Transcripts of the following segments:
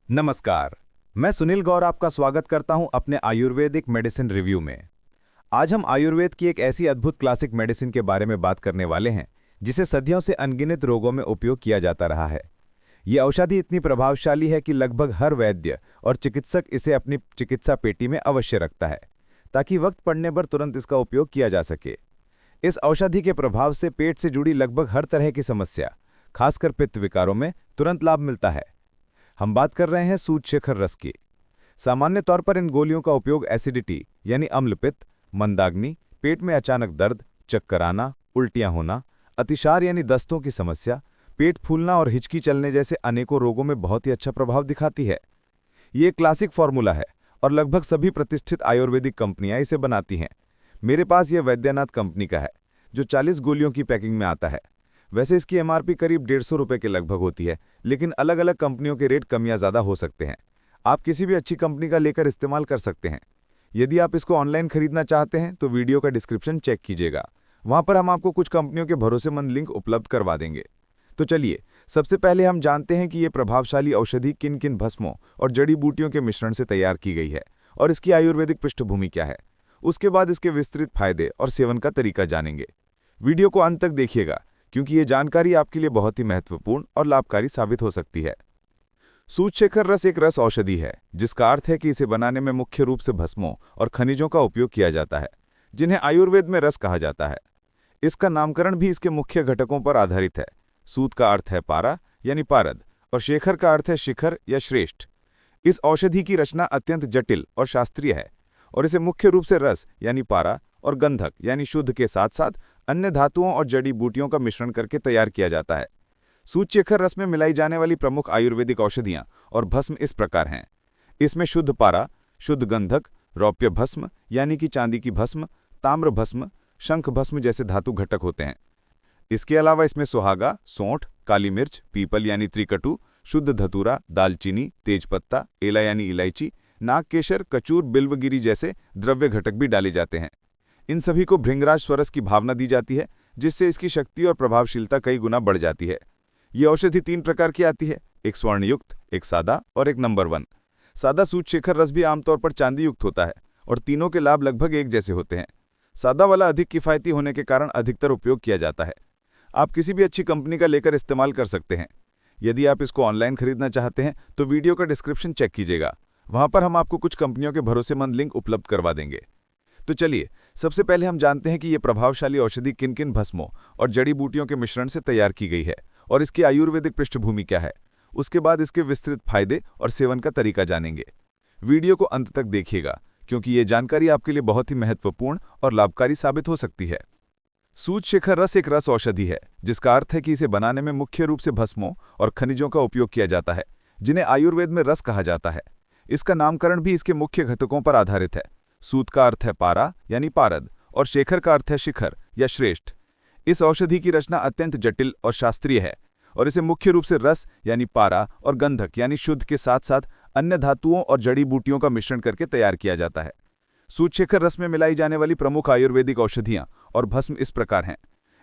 नमस्कार। मैं सुनील गौर आपका स्वागत करता हूं अपने आयुर्वेदिक मेडिसिन रिव्यू में। आज हम आयुर्वेद की एक ऐसी अद्भुत क्लासिक मेडिसिन के बारे में बात करने वाले हैं जिसे सदियों से अनगिनत रोगों में उपयोग किया जाता रहा है। ये औषधि इतनी प्रभावशाली है कि लगभग हर वैद्य और चिकित्सक इसे अपनी चिकित्सा पेटी में अवश्य रखता है ताकि वक्त पड़ने पर तुरंत इसका उपयोग किया जा सके। इस औषधि के प्रभाव से पेट से जुड़ी लगभग हर तरह की समस्या, खासकर पित्त विकारों में तुरंत लाभ मिलता है। हम बात कर रहे हैं सूतशेखर रस की। सामान्य तौर पर इन गोलियों का उपयोग एसिडिटी यानी अम्लपित्त, मंदाग्नि, पेट में अचानक दर्द, चक्कर आना, उल्टियां होना, अतिसार यानी दस्तों की समस्या, पेट फूलना और हिचकी चलने जैसे अनेकों रोगों में बहुत ही अच्छा प्रभाव दिखाती है। ये एक क्लासिक फॉर्मूला है और लगभग सभी प्रतिष्ठित आयुर्वेदिक कंपनियां इसे बनाती हैं। मेरे पास यह वैद्यनाथ कंपनी का है जो 40 गोलियों की पैकिंग में आता है। वैसे इसकी एमआरपी करीब 150 रुपये के लगभग होती है, लेकिन अलग अलग कंपनियों के रेट कम या ज़्यादा हो सकते हैं। आप किसी भी अच्छी कंपनी का लेकर इस्तेमाल कर सकते हैं। यदि आप इसको ऑनलाइन खरीदना चाहते हैं तो वीडियो का डिस्क्रिप्शन चेक कीजिएगा, वहाँ पर हम आपको कुछ कंपनियों के भरोसेमंद लिंक उपलब्ध करवा देंगे। तो चलिए, सबसे पहले हम जानते हैं कि ये प्रभावशाली औषधि किन किन भस्मों और जड़ी बूटियों के मिश्रण से तैयार की गई है और इसकी आयुर्वेदिक पृष्ठभूमि क्या है। उसके बाद इसके विस्तृत फायदे और सेवन का तरीका जानेंगे। वीडियो को अंत तक देखिएगा क्योंकि ये जानकारी आपके लिए बहुत ही महत्वपूर्ण और लाभकारी साबित हो सकती है। सूतशेखर रस एक रस औषधि है जिसका अर्थ है कि इसे बनाने में मुख्य रूप से भस्मों और खनिजों का उपयोग किया जाता है, जिन्हें आयुर्वेद में रस कहा जाता है। इसका नामकरण भी इसके मुख्य घटकों पर आधारित है। सूत का अर्थ है पारा यानी पारद और शेखर का अर्थ है शिखर या श्रेष्ठ। इस औषधि की रचना अत्यंत जटिल और शास्त्रीय है और इसे मुख्य रूप से रस यानी पारा और गंधक यानी शुद्ध के साथ साथ अन्य धातुओं और जड़ी बूटियों का मिश्रण करके तैयार किया जाता है। सूतशेखर रस में मिलाई जाने वाली प्रमुख आयुर्वेदिक औषधियां और भस्म इस प्रकार हैं। इसमें शुद्ध पारा, शुद्ध गंधक, रौप्य भस्म यानी कि चांदी की भस्म, ताम्र भस्म, शंख भस्म जैसे धातु घटक होते हैं। इसके अलावा इसमें सुहागा, सौंठ, काली मिर्च, पीपल यानी त्रिकटु, शुद्ध धतूरा, दालचीनी, तेजपत्ता, एला यानी इलायची, नागकेशर, कचूर, बिल्वगिरी जैसे द्रव्य घटक भी डाले जाते हैं। इन सभी को भृंगराज स्वरस की भावना दी जाती है, जिससे इसकी शक्ति और प्रभावशीलता कई गुना बढ़ जाती है। ये औषधि 3 प्रकार की आती है, एक स्वर्णयुक्त, एक सादा और एक नंबर 1। सादा सूतशेखर रस भी आमतौर पर चांदी युक्त होता है और तीनों के लाभ लगभग एक जैसे होते हैं। सादा वाला अधिक किफ़ायती होने के कारण अधिकतर उपयोग किया जाता है। आप किसी भी अच्छी कंपनी का लेकर इस्तेमाल कर सकते हैं। यदि आप इसको ऑनलाइन खरीदना चाहते हैं तो वीडियो का डिस्क्रिप्शन चेक कीजिएगा, वहाँ पर हम आपको कुछ कंपनियों के भरोसेमंद लिंक उपलब्ध करवा देंगे। तो चलिए, सबसे पहले हम जानते हैं कि ये प्रभावशाली औषधि किन किन भस्मों और जड़ी बूटियों के मिश्रण से तैयार की गई है और इसकी आयुर्वेदिक पृष्ठभूमि क्या है। उसके बाद इसके विस्तृत फायदे और सेवन का तरीका जानेंगे। वीडियो को अंत तक देखिएगा क्योंकि ये जानकारी आपके लिए बहुत ही महत्वपूर्ण और लाभकारी साबित हो सकती है। सूतशेखर रस एक रस औषधि है जिसका अर्थ है कि इसे बनाने में मुख्य रूप से भस्मों और खनिजों का उपयोग किया जाता है, जिन्हें आयुर्वेद में रस कहा जाता है। इसका नामकरण भी इसके मुख्य घटकों पर आधारित है। सूत का अर्थ है पारा यानी पारद और शेखर का अर्थ है शिखर या श्रेष्ठ। इस औषधि की रचना अत्यंत जटिल और शास्त्रीय है और इसे मुख्य रूप से रस यानी पारा और गंधक यानी शुद्ध के साथ साथ अन्य धातुओं और जड़ी बूटियों का मिश्रण करके तैयार किया जाता है। सूतशेखर रस में मिलाई जाने वाली प्रमुख आयुर्वेदिक औषधियां और भस्म इस प्रकार हैं।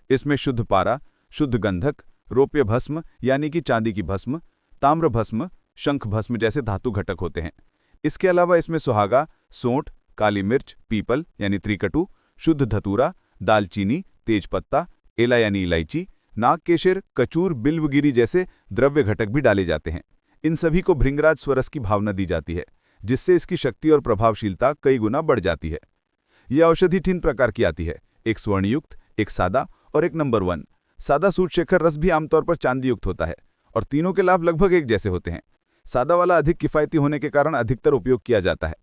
इसमें शुद्ध पारा, शुद्ध गंधक, रौप्य भस्म यानी कि चांदी की भस्म, ताम्र भस्म, शंख भस्म जैसे धातु घटक होते हैं। इसके अलावा इसमें सुहागा, सौंठ, काली मिर्च, पीपल यानी त्रिकटु, शुद्ध धतूरा, दालचीनी, तेजपत्ता, एला यानी इलायची, नागकेशर, कचूर, बिल्वगिरी जैसे द्रव्य घटक भी डाले जाते हैं। इन सभी को भृंगराज स्वरस की भावना दी जाती है, जिससे इसकी शक्ति और प्रभावशीलता कई गुना बढ़ जाती है। यह औषधि 3 प्रकार की आती है, एक स्वर्णयुक्त, एक सादा और एक नंबर 1। सादा सूतशेखर रस भी आमतौर पर चांदी युक्त होता है और तीनों के लाभ लगभग एक जैसे होते हैं। सादा वाला अधिक किफ़ायती होने के कारण अधिकतर उपयोग किया जाता है।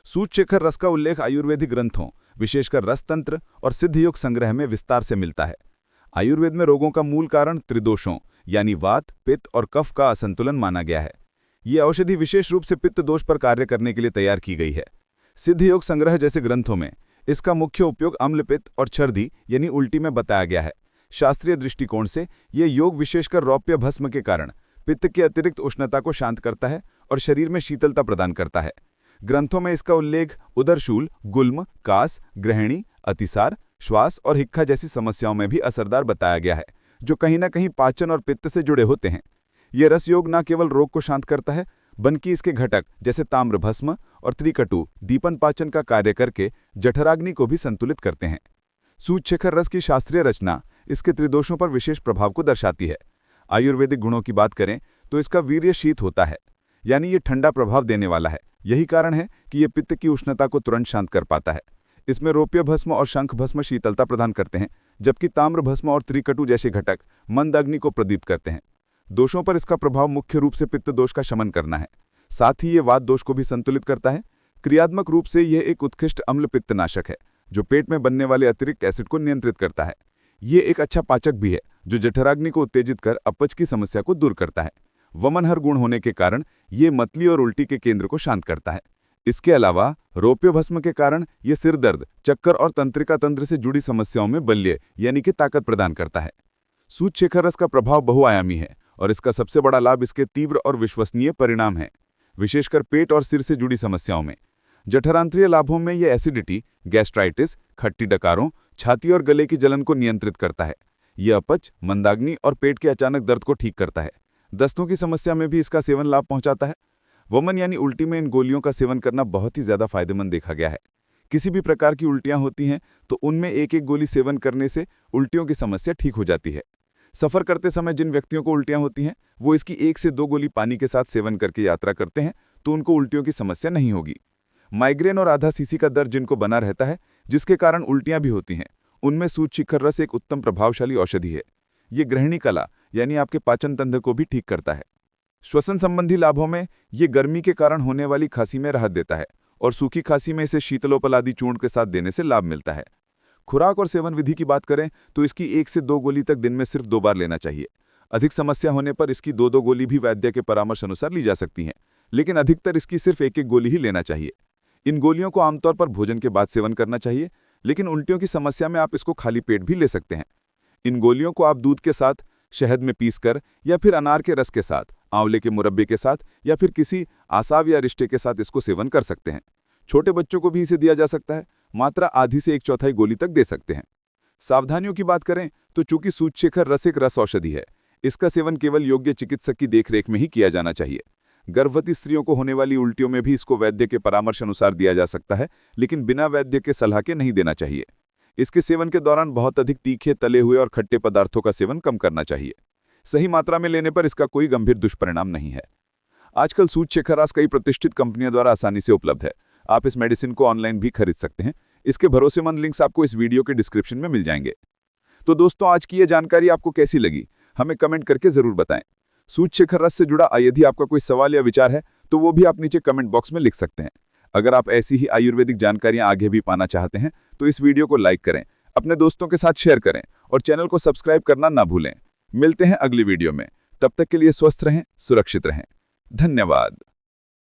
सूतशेखर रस का उल्लेख आयुर्वेदिक ग्रंथों, विशेषकर रसतंत्र और सिद्धयोग संग्रह में विस्तार से मिलता है। आयुर्वेद में रोगों का मूल कारण त्रिदोषों यानी वात, पित्त और कफ का असंतुलन माना गया है। ये औषधि विशेष रूप से पित्त दोष पर कार्य करने के लिए तैयार की गई है। सिद्धयोग संग्रह जैसे ग्रंथों में इसका मुख्य उपयोग अम्लपित्त और छर्दी यानी उल्टी में बताया गया है। शास्त्रीय दृष्टिकोण से ये योग विशेषकर रौप्य भस्म के कारण पित्त की अतिरिक्त उष्णता को शांत करता है और शरीर में शीतलता प्रदान करता है। ग्रंथों में इसका उल्लेख उदरशूल, गुल्म, कास, ग्रहणी, अतिसार, श्वास और हिक्का जैसी समस्याओं में भी असरदार बताया गया है, जो कहीं न कहीं पाचन और पित्त से जुड़े होते हैं। ये रस योग न केवल रोग को शांत करता है, बनकी इसके घटक जैसे ताम्र भस्म और त्रिकटु दीपन पाचन का कार्य करके जठराग्नि को भी संतुलित करते हैं। सूतशिखर रस की शास्त्रीय रचना इसके त्रिदोषों पर विशेष प्रभाव को दर्शाती है। आयुर्वेदिक गुणों की बात करें तो इसका वीर्य शीत होता है, यानी ये ठंडा प्रभाव देने वाला है। यही कारण है कि ये पित्त की उष्णता को तुरंत शांत कर पाता है। इसमें रौप्य भस्म और शंख भस्म शीतलता प्रदान करते हैं, जबकि ताम्र भस्म और त्रिकटु जैसे घटक मंद अग्नि को प्रदीप्त करते हैं। दोषों पर इसका प्रभाव मुख्य रूप से पित्त दोष का शमन करना है, साथ ही ये वात दोष को भी संतुलित करता है। क्रियात्मक रूप से यह एक उत्कृष्ट अम्ल पित्तनाशक है जो पेट में बनने वाले अतिरिक्त एसिड को नियंत्रित करता है। ये एक अच्छा पाचक भी है जो जठराग्नि को उत्तेजित कर अपच की समस्या को दूर करता है। वमनहर गुण होने के कारण ये मतली और उल्टी के केंद्र को शांत करता है। इसके अलावा रौप्य भस्म के कारण ये सिर दर्द, चक्कर और तंत्रिका तंत्र से जुड़ी समस्याओं में बल्य यानी कि ताकत प्रदान करता है। सूतशिखर रस का प्रभाव बहुआयामी है और इसका सबसे बड़ा लाभ इसके तीव्र और विश्वसनीय परिणाम है, विशेषकर पेट और सिर से जुड़ी समस्याओं में। जठरांत्रिय लाभों में यह एसिडिटी, गैस्ट्राइटिस, खट्टी डकारों, छाती और गले की जलन को नियंत्रित करता है। यह अपच, मंदाग्नि और पेट के अचानक दर्द को ठीक करता है। दस्तों की समस्या में भी इसका सेवन लाभ पहुंचाता है। वमन यानी उल्टी में इन गोलियों का सेवन करना बहुत ही ज्यादा फायदेमंद देखा गया है। किसी भी प्रकार की उल्टियां होती हैं तो उनमें एक एक गोली सेवन करने से उल्टियों की समस्या ठीक हो जाती है। सफर करते समय जिन व्यक्तियों को उल्टियां होती हैं वो इसकी 1 से 2 गोली पानी के साथ सेवन करके यात्रा करते हैं तो उनको उल्टियों की समस्या नहीं होगी। माइग्रेन और आधा सीसी का दर्द जिनको बना रहता है, जिसके कारण उल्टियां भी होती हैं, उनमें सूतशिखर रस एक उत्तम प्रभावशाली औषधि है। ये गृहिणी कला यानी आपके पाचन तंत्र को भी ठीक करता है। श्वसन संबंधी लाभों में ये गर्मी के कारण होने वाली खांसी में राहत देता है और सूखी खांसी में इसे शीतलोपलादी चूर्ण के साथ देने से लाभ मिलता है। खुराक और सेवन विधि की बात करें तो इसकी 1 से 2 गोली तक दिन में सिर्फ 2 बार लेना चाहिए। अधिक समस्या होने पर इसकी 2-2 गोली भी वैद्य के परामर्श अनुसार ली जा सकती हैं, लेकिन अधिकतर इसकी सिर्फ 1-1 गोली ही लेना चाहिए। इन गोलियों को आमतौर पर भोजन के बाद सेवन करना चाहिए, लेकिन उल्टियों की समस्या में आप इसको खाली पेट भी ले सकते हैं। इन गोलियों को आप दूध के साथ, शहद में पीसकर या फिर अनार के रस के साथ, आंवले के मुरब्बे के साथ या फिर किसी आसाव या रिश्ते के साथ इसको सेवन कर सकते हैं। छोटे बच्चों को भी इसे दिया जा सकता है, मात्रा आधी से 1/4 गोली तक दे सकते हैं। सावधानियों की बात करें तो चूंकि सूतशिखर रस एक रस औषधि है, इसका सेवन केवल योग्य चिकित्सक की देखरेख में ही किया जाना चाहिए। गर्भवती स्त्रियों को होने वाली उल्टियों में भी इसको वैद्य के परामर्श अनुसार दिया जा सकता है, लेकिन बिना वैद्य के सलाह के नहीं देना चाहिए। इसके सेवन के दौरान बहुत अधिक तीखे, तले हुए और खट्टे पदार्थों का सेवन कम करना चाहिए। सही मात्रा में लेने पर इसका कोई गंभीर दुष्परिणाम नहीं है। आजकल सूतशिखर रस कई प्रतिष्ठित कंपनियों द्वारा आसानी से उपलब्ध है। आप इस मेडिसिन को ऑनलाइन भी खरीद सकते हैं। इसके भरोसेमंद लिंक्स आपको इस वीडियो के डिस्क्रिप्शन में मिल जाएंगे। तो दोस्तों, आज की ये जानकारी आपको कैसी लगी, हमें कमेंट करके जरूर बताएं। सूतशिखर रस से जुड़ा यदि आपका कोई सवाल या विचार है तो वो भी आप नीचे कमेंट बॉक्स में लिख सकते हैं। अगर आप ऐसी ही आयुर्वेदिक जानकारियां आगे भी पाना चाहते हैं तो इस वीडियो को लाइक करें, अपने दोस्तों के साथ शेयर करें और चैनल को सब्सक्राइब करना ना भूलें। मिलते हैं अगली वीडियो में, तब तक के लिए स्वस्थ रहें, सुरक्षित रहें। धन्यवाद।